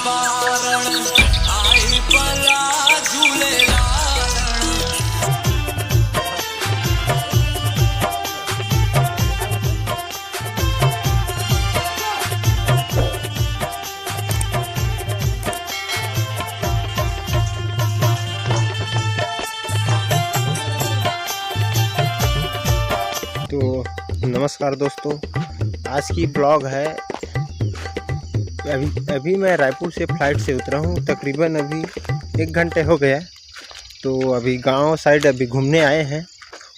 पारण आई पला झूलेलाल। तो नमस्कार दोस्तों, आज की ब्लॉग है। अभी मैं रायपुर से फ़्लाइट से उतरा हूँ, तकरीबन अभी 1 घंटे हो गया। तो अभी गांव साइड अभी घूमने आए हैं,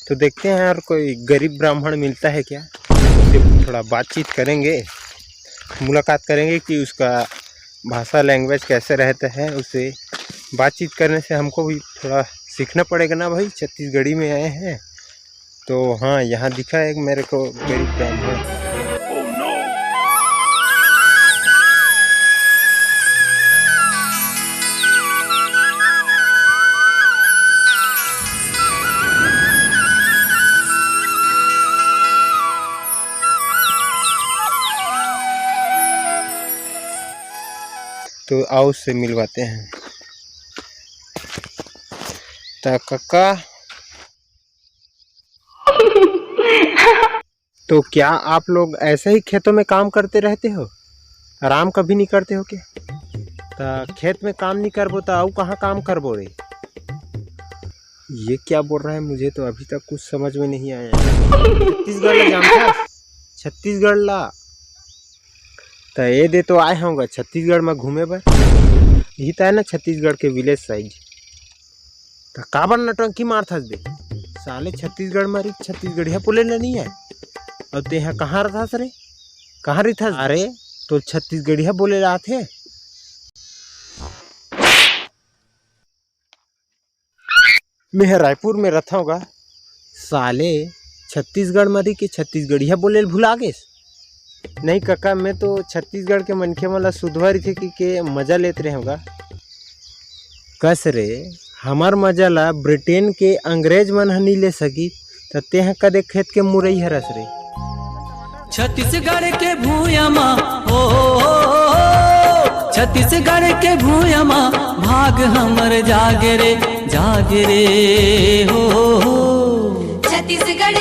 तो देखते हैं और कोई गरीब ब्राह्मण मिलता है क्या, उससे थोड़ा बातचीत करेंगे, मुलाकात करेंगे कि उसका भाषा लैंग्वेज कैसे रहता है। उससे बातचीत करने से हमको भी थोड़ा सीखना पड़ेगा ना भाई, छत्तीसगढ़ी में आए हैं। तो हाँ, यहाँ दिखा एक मेरे को गरीब ब्राह्मण। तो आओ उससे मिलवाते हैं। तो काका, तो क्या आप लोग ऐसे ही खेतों में काम करते रहते हो, आराम कभी नहीं करते हो क्या? तो खेत में काम नहीं करबो तो आओ कहाँ काम करबो रे? ये क्या बोल रहा है, मुझे तो अभी तक कुछ समझ में नहीं आया। छत्तीसगढ़ ला जानता, छत्तीसगढ़ ला तो ये दे तो आए होंगे छत्तीसगढ़ में घूमे बर। यही तो है ना छत्तीसगढ़ के विलेज साइज। तो काबर नटंकी मारथस बे साले, छत्तीसगढ़ में छत्तीसगढ़िया बोले नहीं है। और ते यहाँ कहाँ रहथस रे, कहाँ रहथस? अरे तो छत्तीसगढ़िया बोले रहा थे। मैं रायपुर में रहता होगा साले, छत्तीसगढ़ में रही के छत्तीसगढ़िया बोले भुला गए। नहीं काका, मैं तो छत्तीसगढ़ के मनखे वाला सुधवा रही थे कि मजा लेते रहे होगा। कस रे, हमार मजा ला ब्रिटेन के अंग्रेज मन नहीं ले सकी, तो तेह कदे खेत के मुरई हरस रे। छत्तीसगढ़ के भूयमा हो, छत्तीसगढ़ के भूयमा भाग हमर जागे रे हो। छत्तीसगढ़